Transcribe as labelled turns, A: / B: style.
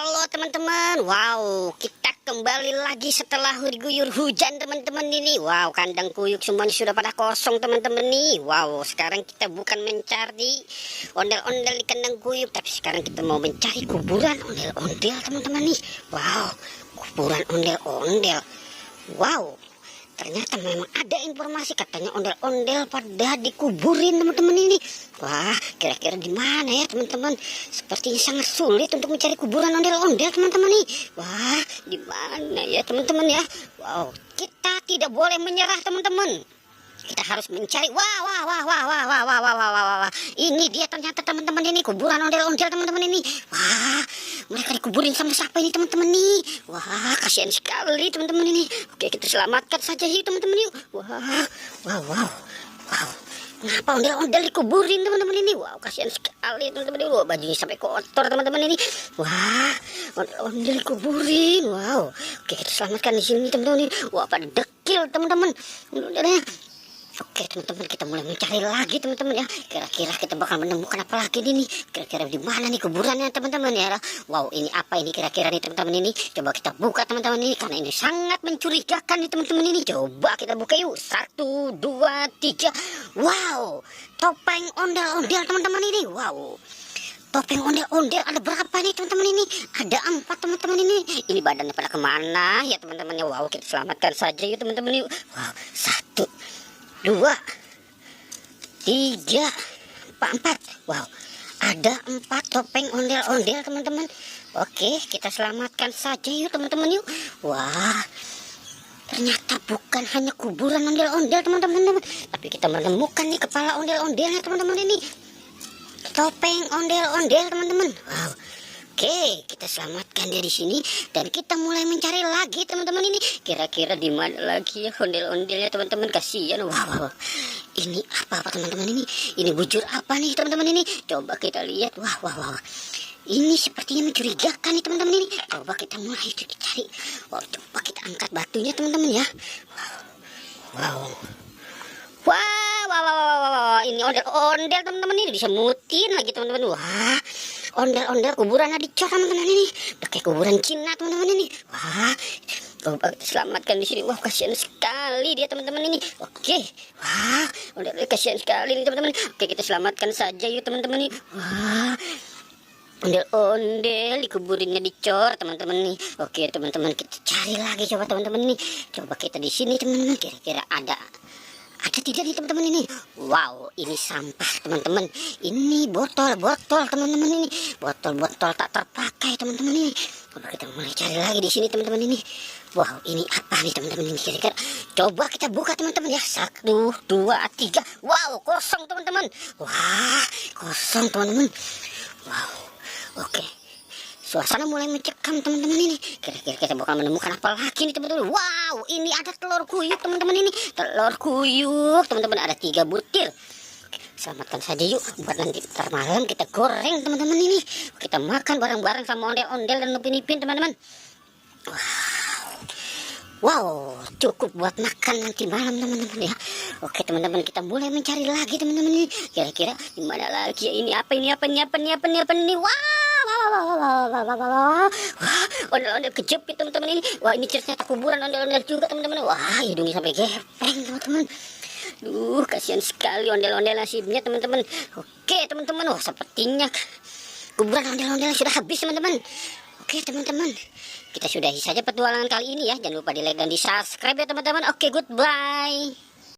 A: Halo teman-teman, wow, kita kembali lagi setelah diguyur hujan teman-teman ini. Wow, kandang kuyuk semuanya sudah pada kosong teman-teman nih. Wow, sekarang kita bukan mencari ondel-ondel di kandang kuyuk, tapi sekarang kita mau mencari kuburan ondel-ondel teman-teman nih. Wow, kuburan ondel-ondel. Wow, ternyata memang ada informasi katanya ondel-ondel pada dikuburin teman-teman ini. Wah, kira-kira di mana ya teman-teman? Sepertinya sangat sulit untuk mencari kuburan ondel-ondel teman-teman nih. Wah, di mana ya teman-teman ya? Wow, kita tidak boleh menyerah teman-teman. Kita harus mencari. Wah. Ini dia ternyata teman-teman ini kuburan ondel-ondel teman-teman ini. Wah, mereka dikuburin sama siapa ini teman-teman nih? Wah, kasihan sekali teman-teman ini. Oke, kita selamatkan saja yuk teman-teman yuk. Wow. Kenapa ondel-ondel dikuburin teman-teman ini? Wow, kasihan sekali teman-teman ini. Wah, bajunya sampai kotor teman-teman ini. Wah, ondel-ondel dikuburin. Wow. Oke, kita selamatkan di sini teman-teman ini. Wah, pada dekil teman-teman. Oke teman-teman, kita mulai mencari lagi teman-teman ya. Kira-kira kita bakal menemukan apa lagi nih? Kira-kira di mana nih kuburannya teman-teman ya? Wow, ini apa ini kira-kira nih teman-teman ini? Coba kita buka teman-teman ini, karena ini sangat mencurigakan nih teman-teman ini. Coba kita buka yuk. 1, 2, 3. Wow, topeng ondel-ondel teman-teman ini. Wow, topeng ondel-ondel ada berapa nih teman-teman ini? Ada 4 teman-teman ini. Ini badannya pada kemana ya teman-teman ya? Wow, kita selamatkan saja yuk teman-teman yuk. Wow, 1, 2, 3, 4. Wow, ada 4 topeng ondel-ondel teman-teman. Oke, kita selamatkan saja yuk teman-teman yuk. Wah, ternyata bukan hanya kuburan ondel-ondel teman-teman, tapi kita menemukan nih kepala ondel-ondelnya teman-teman ini. Topeng ondel-ondel teman-teman. Wow. Oke, kita selamatkan dia di sini dan kita mulai mencari lagi teman-teman ini. Kira-kira di mana lagi ya ondel-ondelnya teman-teman? Kasihan. Wow. Ini apa teman-teman ini? Ini bujur apa nih teman-teman ini? Coba kita lihat. Wah. Ini sepertinya mencurigakan nih teman-teman ini. Coba kita mulai cari. Wow, coba kita angkat batunya teman-teman ya. Wow. Ini ondel-ondel teman-teman ini disemutin lagi teman-teman. Wah, ondel-ondel kuburannya dicor teman-teman ini. Udah kayak kuburan Cina teman-teman ini. Wah, coba kita selamatkan di sini. Wah, kasihan sekali dia teman-teman ini. Oke, wah, ondel-ondel kasihan sekali nih teman-teman. Oke, kita selamatkan saja yuk teman-teman ini. Wah, ondel-ondel dikuburinnya dicor teman-teman nih. Oke teman-teman, kita cari lagi coba teman-teman ini. Coba kita di sini teman-teman, kira-kira ada tidak nih teman-teman ini? Wow, ini sampah teman-teman. Ini botol teman-teman ini. Botol tak terpakai teman-teman ini. Coba kita mulai cari lagi di sini teman-teman ini. Wow, ini apa nih teman-teman ini kira-kira? Coba kita buka teman-teman ya. 1, 2, 3. Wow, kosong teman-teman. Wah, kosong teman-teman. Wow, oke. Suasana mulai mencekam teman-teman ini. Kira-kira kita bakal menemukan apa lagi nih teman-teman. Wow, ini ada telur kuyuk teman-teman ini. Telur kuyuk teman-teman, ada 3 butir. Oke, selamatkan saja yuk, buat nanti ntar malam kita goreng teman-teman ini. Kita makan bareng-bareng sama ondel-ondel dan Upin Ipin teman-teman. Wow, cukup buat makan nanti malam teman-teman ya. Oke teman-teman, kita mulai mencari lagi teman-teman ini. Kira-kira di mana lagi ya? Ini apa ini? Wah, ondel-ondel kejepit teman-teman ini. Wah, ini ternyata kuburan ondel-ondel juga teman-teman. Wah, hidungnya sampai gepeng teman-teman. Kasihan sekali ondel-ondel nasibnya teman-teman. Oke teman-teman, wah sepertinya kuburan ondel-ondel sudah habis teman-teman. Oke teman-teman, kita sudahi saja petualangan kali ini ya. Jangan lupa di like dan di subscribe ya teman-teman. Oke, goodbye.